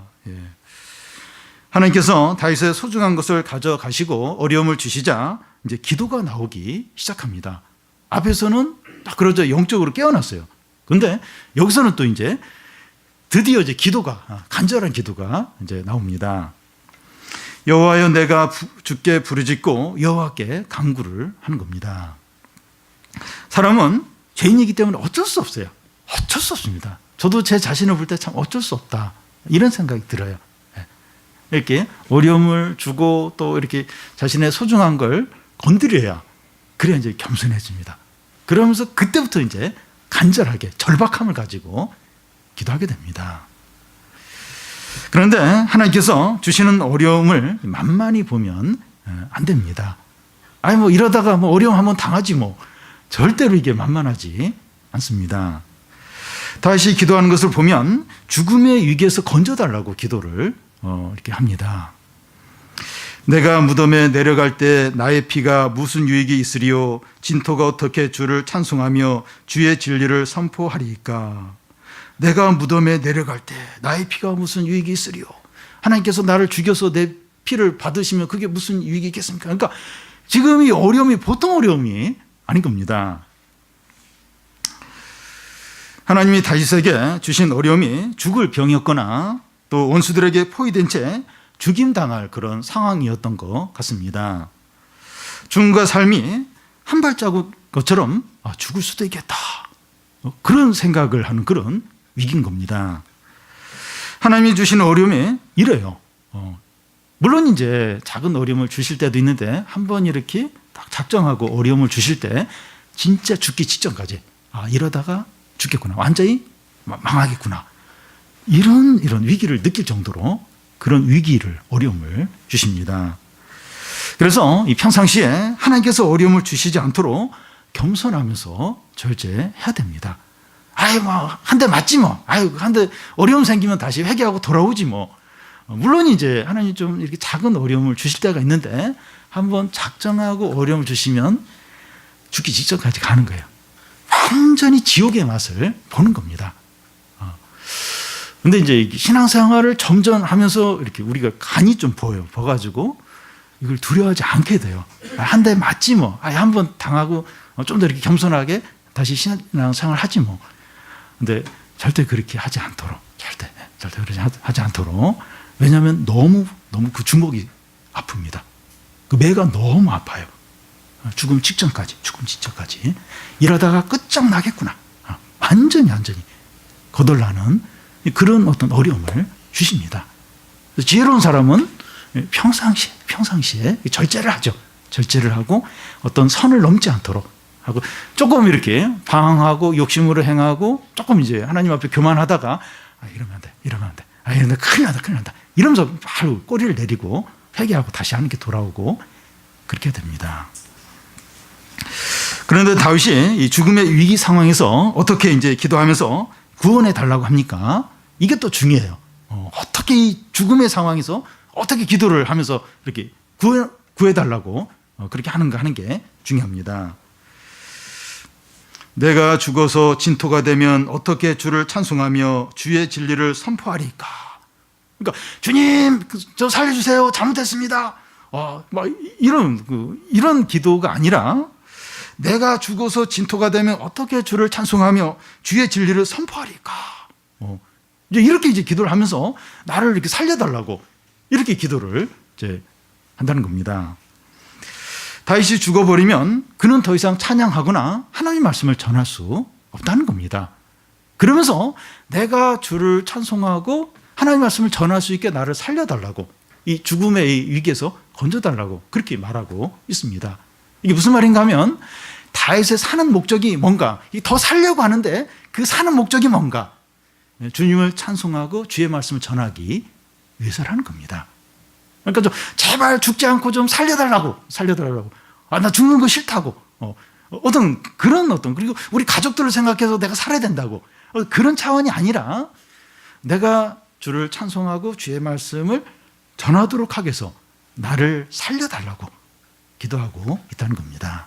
하나님께서 다윗의 소중한 것을 가져가시고 어려움을 주시자 이제 기도가 나오기 시작합니다. 앞에서는 딱 그러죠. 영적으로 깨어났어요. 근데 여기서는 또 이제 드디어 이제 기도가, 간절한 기도가 이제 나옵니다. 여호와여, 내가 주께 부르짖고 여호와께 간구를 하는 겁니다. 사람은 죄인이기 때문에 어쩔 수 없어요. 어쩔 수 없습니다. 저도 제 자신을 볼 때 참 어쩔 수 없다 이런 생각이 들어요. 이렇게 어려움을 주고 또 이렇게 자신의 소중한 걸 건드려야 그래야 이제 겸손해집니다. 그러면서 그때부터 이제 간절하게 절박함을 가지고 기도하게 됩니다. 그런데 하나님께서 주시는 어려움을 만만히 보면 안 됩니다. 이러다가 어려움 한번 당하지 절대로 이게 만만하지 않습니다. 다시 기도하는 것을 보면 죽음의 위기에서 건져달라고 기도를 이렇게 합니다. 내가 무덤에 내려갈 때 나의 피가 무슨 유익이 있으리요? 진토가 어떻게 주를 찬송하며 주의 진리를 선포하리이까? 내가 무덤에 내려갈 때 나의 피가 무슨 유익이 있으리요? 하나님께서 나를 죽여서 내 피를 받으시면 그게 무슨 유익이 있겠습니까? 그러니까 지금 이 어려움이 보통 어려움이 아닌 겁니다. 하나님이 다윗에게 주신 어려움이 죽을 병이었거나 또 원수들에게 포위된 채 죽임당할 그런 상황이었던 것 같습니다. 죽음과 삶이 한 발자국 것처럼 죽을 수도 있겠다 그런 생각을 하는 그런 위기인 겁니다. 하나님이 주시는 어려움이 이래요. 물론 이제 작은 어려움을 주실 때도 있는데 한번 이렇게 딱 작정하고 어려움을 주실 때 진짜 죽기 직전까지 이러다가 죽겠구나, 완전히 망하겠구나 이런 위기를 느낄 정도로 그런 위기를, 어려움을 주십니다. 그래서 이 평상시에 하나님께서 어려움을 주시지 않도록 겸손하면서 절제해야 됩니다. 아유, 뭐, 한 대 맞지 뭐. 아유, 한 대 어려움 생기면 다시 회개하고 돌아오지 뭐. 물론 이제 하나님 좀 이렇게 작은 어려움을 주실 때가 있는데 한번 작정하고 어려움을 주시면 죽기 직전까지 가는 거예요. 완전히 지옥의 맛을 보는 겁니다. 근데 이제 신앙생활을 점점 하면서 이렇게 우리가 간이 좀 보가지고 이걸 두려워하지 않게 돼요. 한 대 맞지 뭐. 한 번 당하고 좀 더 이렇게 겸손하게 다시 신앙생활 하지 뭐. 근데 절대 그렇게 하지 않도록, 절대 그렇게 하지 않도록. 왜냐하면 너무 그 주먹이 아픕니다. 그 매가 너무 아파요. 죽음 직전까지. 이러다가 끝장나겠구나. 완전히 거덜나는 그런 어떤 어려움을 주십니다. 지혜로운 사람은 평상시에 절제를 하죠. 절제를 하고 어떤 선을 넘지 않도록 하고 조금 이렇게 방황하고 욕심으로 행하고 조금 이제 하나님 앞에 교만하다가 이러면 안 돼. 이러면 큰일 난다. 이러면서 바로 꼬리를 내리고 회개하고 다시 하나님께 돌아오고 그렇게 됩니다. 그런데 다윗이 이 죽음의 위기 상황에서 어떻게 이제 기도하면서 구원해 달라고 합니까? 이게 또 중요해요. 어떻게 이 죽음의 상황에서 어떻게 기도를 하면서 이렇게 구해 달라고 그렇게 하는 게 중요합니다. 내가 죽어서 진토가 되면 어떻게 주를 찬송하며 주의 진리를 선포하리까? 그러니까 주님, 저 살려주세요. 잘못했습니다. 막 이런 기도가 아니라 내가 죽어서 진토가 되면 어떻게 주를 찬송하며 주의 진리를 선포하리까? 이렇게 이제 기도를 하면서 나를 이렇게 살려달라고 이렇게 기도를 이제 한다는 겁니다. 다윗이 죽어버리면 그는 더 이상 찬양하거나 하나님 말씀을 전할 수 없다는 겁니다. 그러면서 내가 주를 찬송하고 하나님 말씀을 전할 수 있게 나를 살려달라고 이 죽음의 위기에서 건져달라고 그렇게 말하고 있습니다. 이게 무슨 말인가 하면 다윗의 사는 목적이 뭔가 더 살려고 하는데 그 사는 목적이 뭔가 주님을 찬송하고 주의 말씀을 전하기 위해서라는 겁니다. 그러니까 좀 제발 죽지 않고 좀 살려달라고 나 죽는 거 싫다고 그리고 우리 가족들을 생각해서 내가 살아야 된다고 그런 차원이 아니라 내가 주를 찬송하고 주의 말씀을 전하도록 하기 위해서 나를 살려달라고 기도하고 있다는 겁니다.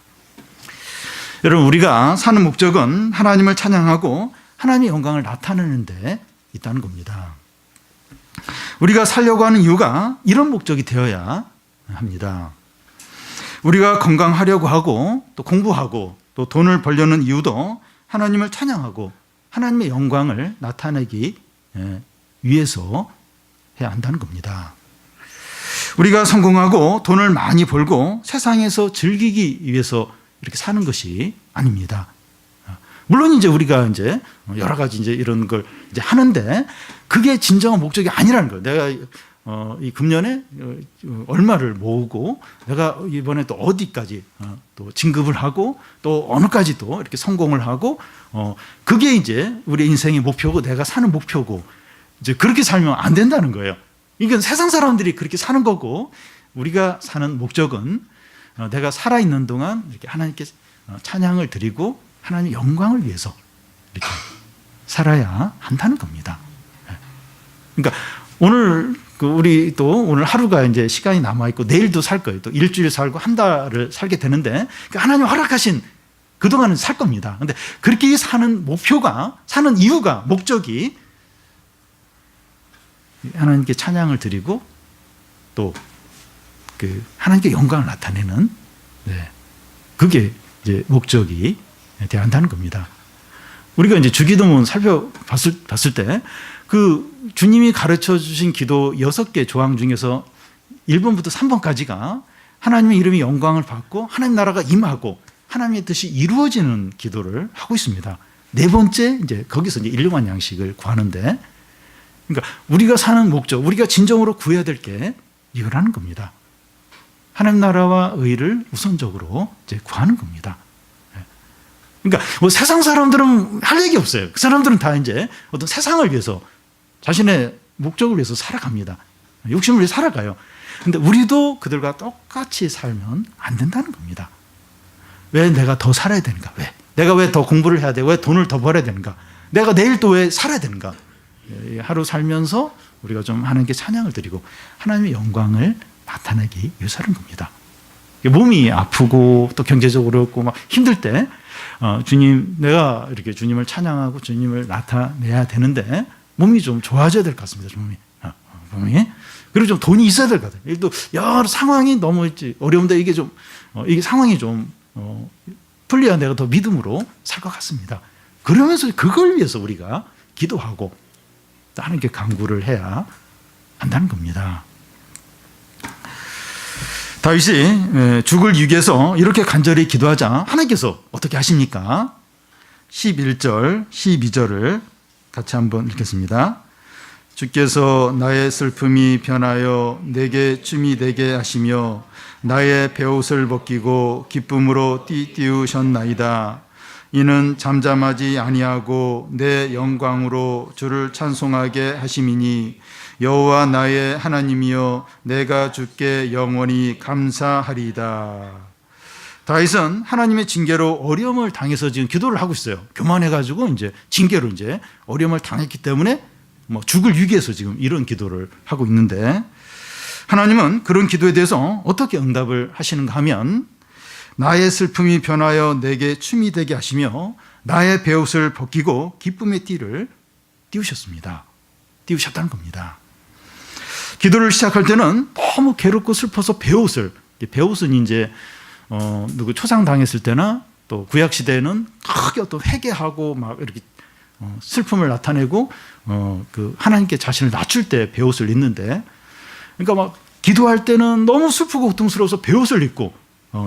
여러분, 우리가 사는 목적은 하나님을 찬양하고 하나님의 영광을 나타내는 데 있다는 겁니다. 우리가 살려고 하는 이유가 이런 목적이 되어야 합니다. 우리가 건강하려고 하고 또 공부하고 또 돈을 벌려는 이유도 하나님을 찬양하고 하나님의 영광을 나타내기 위해서 해야 한다는 겁니다. 우리가 성공하고 돈을 많이 벌고 세상에서 즐기기 위해서 이렇게 사는 것이 아닙니다. 물론 이제 우리가 이제 여러 가지 이제 이런 걸 이제 하는데 그게 진정한 목적이 아니라는 거예요. 내가 이 금년에 얼마를 모으고 내가 이번에 또 어디까지 또 진급을 하고 또 어느까지 또 이렇게 성공을 하고 그게 이제 우리 인생의 목표고 내가 사는 목표고 이제 그렇게 살면 안 된다는 거예요. 이건 세상 사람들이 그렇게 사는 거고 우리가 사는 목적은 내가 살아있는 동안 이렇게 하나님께 찬양을 드리고 하나님의 영광을 위해서 이렇게 살아야 한다는 겁니다. 그러니까 우리 또 오늘 하루가 이제 시간이 남아있고 내일도 살 거예요. 또 일주일 살고 한 달을 살게 되는데 그러니까 하나님 허락하신 그동안은 살 겁니다. 근데 그렇게 사는 사는 이유가, 목적이 하나님께 찬양을 드리고 또 그 하나님께 영광을 나타내는 그게 이제 목적이 되어야 한다는 겁니다. 우리가 이제 주기도문 살펴봤을 때 그 주님이 가르쳐 주신 기도 6개 조항 중에서 1번부터 3번까지가 하나님의 이름이 영광을 받고 하나님 나라가 임하고 하나님의 뜻이 이루어지는 기도를 하고 있습니다. 네 번째 이제 거기서 이제 일용할 양식을 구하는데, 그러니까 우리가 사는 목적, 우리가 진정으로 구해야 될 게 이거라는 겁니다. 하나님 나라와 의를 우선적으로 이제 구하는 겁니다. 그러니까 뭐 세상 사람들은 할 얘기 없어요. 그 사람들은 다 이제 어떤 세상을 위해서 자신의 목적을 위해서 살아갑니다. 욕심을 위해 살아가요. 근데 우리도 그들과 똑같이 살면 안 된다는 겁니다. 왜 내가 더 살아야 되는가? 왜? 내가 왜 더 공부를 해야 돼? 왜 돈을 더 벌어야 되는가? 내가 내일 또 왜 살아야 되는가? 하루 살면서 우리가 좀 하나님께 찬양을 드리고 하나님의 영광을 나타내기 위해서 하는 겁니다. 몸이 아프고 또 경제적으로 어렵고 막 힘들 때 주님, 내가 이렇게 주님을 찬양하고 주님을 나타내야 되는데 몸이 좀 좋아져야 될 것 같습니다. 몸이. 그리고 좀 돈이 있어야 될 것 같아요. 또 여러 상황이 너무 어려운데 이게 좀 이게 상황이 좀 풀려야 내가 더 믿음으로 살 것 같습니다. 그러면서 그걸 위해서 우리가 기도하고 또 하나님께 간구를 해야 한다는 겁니다. 다윗이 죽을 위기에서 이렇게 간절히 기도하자 하나님께서 어떻게 하십니까? 11절, 12절을 같이 한번 읽겠습니다. 주께서 나의 슬픔이 변하여 내게 춤이 되게 하시며 나의 베옷을 벗기고 기쁨으로 띠띠우셨나이다. 이는 잠잠하지 아니하고 내 영광으로 주를 찬송하게 하심이니 여호와 나의 하나님이여 내가 주께 영원히 감사하리이다. 다윗은 하나님의 징계로 어려움을 당해서 지금 기도를 하고 있어요. 교만해가지고 이제 징계로 이제 어려움을 당했기 때문에 뭐 죽을 위기에서 지금 이런 기도를 하고 있는데 하나님은 그런 기도에 대해서 어떻게 응답을 하시는가 하면 나의 슬픔이 변하여 내게 춤이 되게 하시며 나의 베옷을 벗기고 기쁨의 띠를 띄우셨습니다. 띄우셨다는 겁니다. 기도를 시작할 때는 너무 괴롭고 슬퍼서 베옷을, 베옷은 이제 누구 초상당했을 때나 또 구약 시대에는 크게 어떤 회개하고 막 이렇게 슬픔을 나타내고 그 하나님께 자신을 낮출 때 베옷을 입는데, 그러니까 막 기도할 때는 너무 슬프고 고통스러워서 베옷을 입고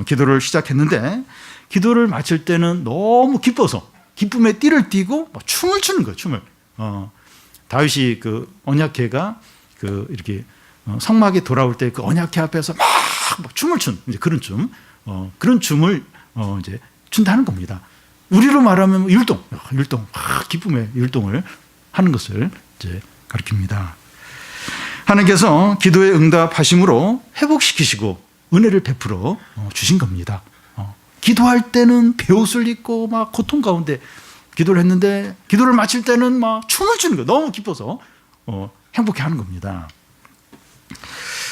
기도를 시작했는데 기도를 마칠 때는 너무 기뻐서 기쁨의 띠를 띠고 막 춤을 추는 거예요. 춤을. 다윗이 그 언약궤가 그 이렇게 성막에 돌아올 때 그 언약궤 앞에서 막 춤을 춘 이제 그런 춤, 그런 춤을 이제 춘다는 겁니다. 우리로 말하면 율동, 기쁨의 율동을 하는 것을 이제 가리킵니다. 하나님께서 기도에 응답하심으로 회복시키시고 은혜를 베풀어 주신 겁니다. 기도할 때는 베옷을 입고 막 고통 가운데 기도를 했는데 기도를 마칠 때는 막 춤을 추는 거예요. 너무 기뻐서 행복해하는 겁니다.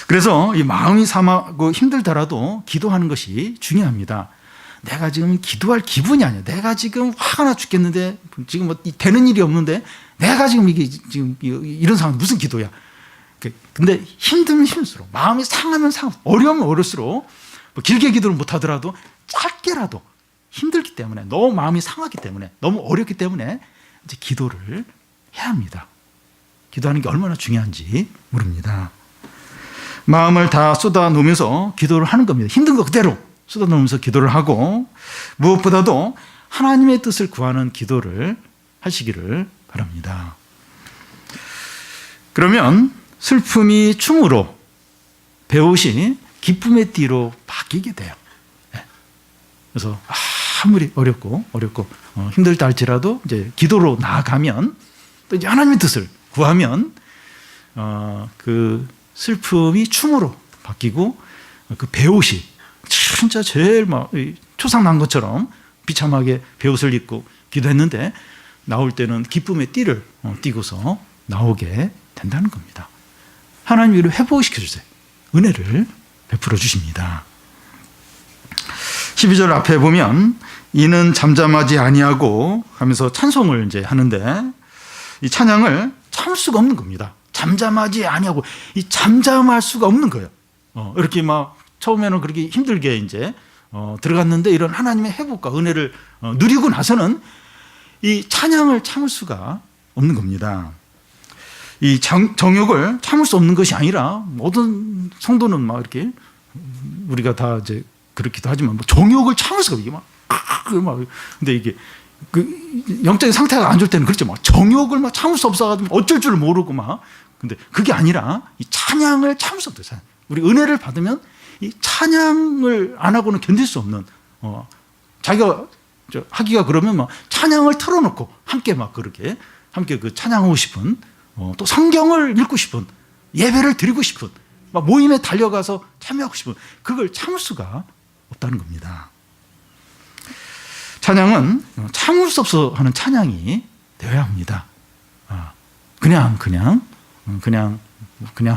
그래서 이 마음이 상하고 힘들더라도 기도하는 것이 중요합니다. 내가 지금 기도할 기분이 아니야. 내가 지금 화가 나 죽겠는데 지금 뭐 되는 일이 없는데 내가 지금 이게 지금 이런 상황 무슨 기도야? 근데 힘들면 힘들수록 마음이 상하면 어려우면 어려울수록 뭐 길게 기도를 못 하더라도 짧게라도 힘들기 때문에 너무 마음이 상하기 때문에 너무 어렵기 때문에 이제 기도를 해야 합니다. 기도하는 게 얼마나 중요한지 모릅니다. 마음을 다 쏟아놓으면서 기도를 하는 겁니다. 힘든 거 그대로 쏟아놓으면서 기도를 하고 무엇보다도 하나님의 뜻을 구하는 기도를 하시기를 바랍니다. 그러면 슬픔이 춤으로 베옷이 기쁨의 띠로 바뀌게 돼요. 그래서 아무리 어렵고 힘들다 할지라도 이제 기도로 나아가면 또 이제 하나님의 뜻을 구하면 그 슬픔이 춤으로 바뀌고 그 베옷이 진짜 제일 막 초상 난 것처럼 비참하게 베옷을 입고 기도했는데 나올 때는 기쁨의 띠를 띠고서 나오게 된다는 겁니다. 하나님 이를 회복시켜 주세요. 은혜를 베풀어 주십니다. 12절 앞에 보면 이는 잠잠하지 아니하고 하면서 찬송을 이제 하는데 이 찬양을 참을 수가 없는 겁니다. 잠잠하지 아니하고 이 잠잠할 수가 없는 거예요. 이렇게 막 처음에는 그렇게 힘들게 이제 들어갔는데 이런 하나님의 회복과 은혜를 누리고 나서는 이 찬양을 참을 수가 없는 겁니다. 이 정욕을 참을 수 없는 것이 아니라 모든 성도는 막 이렇게 우리가 다 이제 그렇기도 하지만 뭐 정욕을 참을 수가 이게 막 근데 이게 그 영적인 상태가 안 좋을 때는 그렇죠. 막 정욕을 막 참을 수 없어가지고 어쩔 줄 모르고 막 근데 그게 아니라 이 찬양을 참을 수 없어요. 우리 은혜를 받으면 이 찬양을 안 하고는 견딜 수 없는 자기가 하기가 그러면 막 찬양을 틀어놓고 함께 막 그렇게 함께 그 찬양하고 싶은 또 성경을 읽고 싶은 예배를 드리고 싶은 막 모임에 달려가서 참여하고 싶은 그걸 참을 수가 없다는 겁니다. 찬양은 참을 수 없어 하는 찬양이 되어야 합니다. 그냥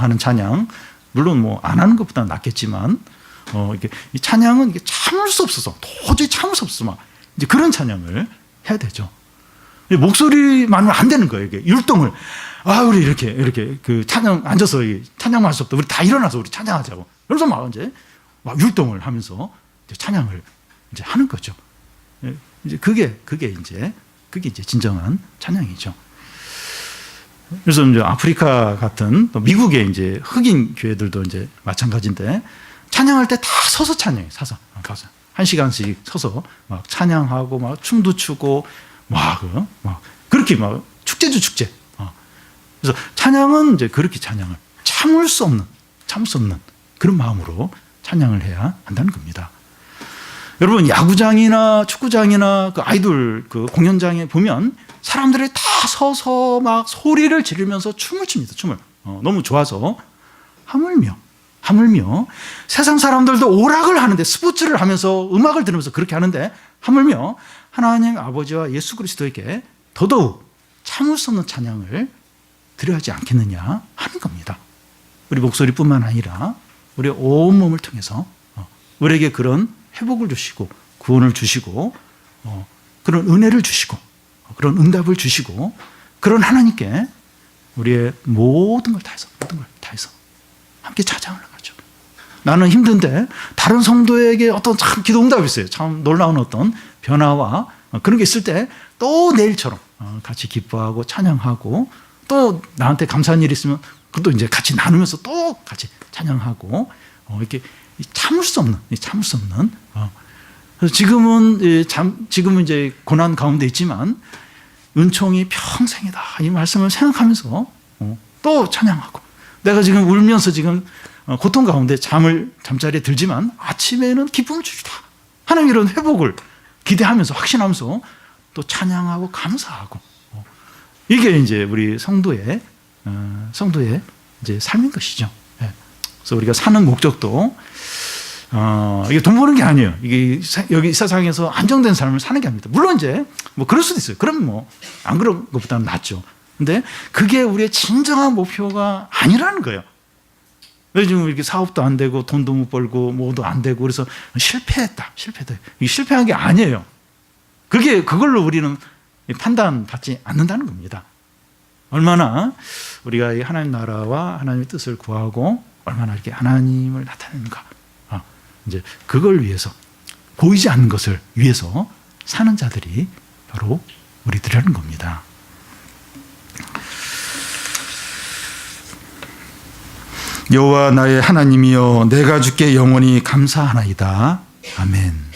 하는 찬양, 물론 뭐 안 하는 것보다 낫겠지만, 이게 이 찬양은 이게 참을 수 없어서, 도저히 참을 수 없어서 막 이제 그런 찬양을 해야 되죠. 목소리만으로 안 되는 거예요. 이게 율동을, 우리 이렇게 그 찬양 앉아서 찬양만 할 수 없다. 우리 다 일어나서 우리 찬양하자고. 그래서 막 이제 막 율동을 하면서 이제 찬양을 이제 하는 거죠. 이제 그게 이제 진정한 찬양이죠. 그래서 이제 아프리카 같은 또 미국의 이제 흑인 교회들도 이제 마찬가지인데 찬양할 때 다 서서 찬양해. 가서 1시간씩 서서 막 찬양하고 막 춤도 추고 막 그렇게 막 축제죠, 축제. 그래서 찬양은 이제 그렇게 찬양을 참을 수 없는 그런 마음으로 찬양을 해야 한다는 겁니다. 여러분, 야구장이나 축구장이나 그 아이돌 그 공연장에 보면 사람들이 다 서서 막 소리를 지르면서 춤을 춥니다. 춤을. 너무 좋아서 하물며 세상 사람들도 오락을 하는데, 스포츠를 하면서 음악을 들으면서 그렇게 하는데, 하물며 하나님 아버지와 예수 그리스도에게 더더욱 참을 수 없는 찬양을 드려야 하지 않겠느냐 하는 겁니다. 우리 목소리뿐만 아니라 우리 온몸을 통해서 우리에게 그런 회복을 주시고 구원을 주시고 그런 은혜를 주시고 그런 응답을 주시고, 그런 하나님께 우리의 모든 걸 다해서 함께 찬양을 하죠. 나는 힘든데 다른 성도에게 어떤 참 기도 응답이 있어요. 참 놀라운 어떤 변화와 그런 게 있을 때 또 내일처럼 같이 기뻐하고 찬양하고, 또 나한테 감사한 일이 있으면 그것도 이제 같이 나누면서 또 같이 찬양하고, 이렇게 참을 수 없는 그래서 지금은 이제 고난 가운데 있지만 은총이 평생이다 이 말씀을 생각하면서 또 찬양하고, 내가 지금 울면서 지금 고통 가운데 잠자리에 들지만 아침에는 기쁨을 주시다 하나님, 이런 회복을 기대하면서 확신하면서 또 찬양하고 감사하고, 이게 이제 우리 성도의 이제 삶인 것이죠. 그래서 우리가 사는 목적도 이게 돈 버는 게 아니에요. 이게 여기 세상에서 안정된 삶을 사는 게 아닙니다. 물론 이제 뭐 그럴 수도 있어요. 그럼 뭐 안 그런 것보다는 낫죠. 근데 그게 우리의 진정한 목표가 아니라는 거예요. 요즘 이렇게 사업도 안 되고 돈도 못 벌고 뭐도 안 되고 그래서 실패했다. 이게 실패한 게 아니에요. 그걸로 우리는 판단받지 않는다는 겁니다. 얼마나 우리가 이 하나님 나라와 하나님의 뜻을 구하고 얼마나 이렇게 하나님을 나타내는가. 이제 그걸 위해서, 보이지 않는 것을 위해서 사는 자들이 바로 우리들이라는 겁니다. 여호와 나의 하나님이여, 내가 주께 영원히 감사하나이다. 아멘.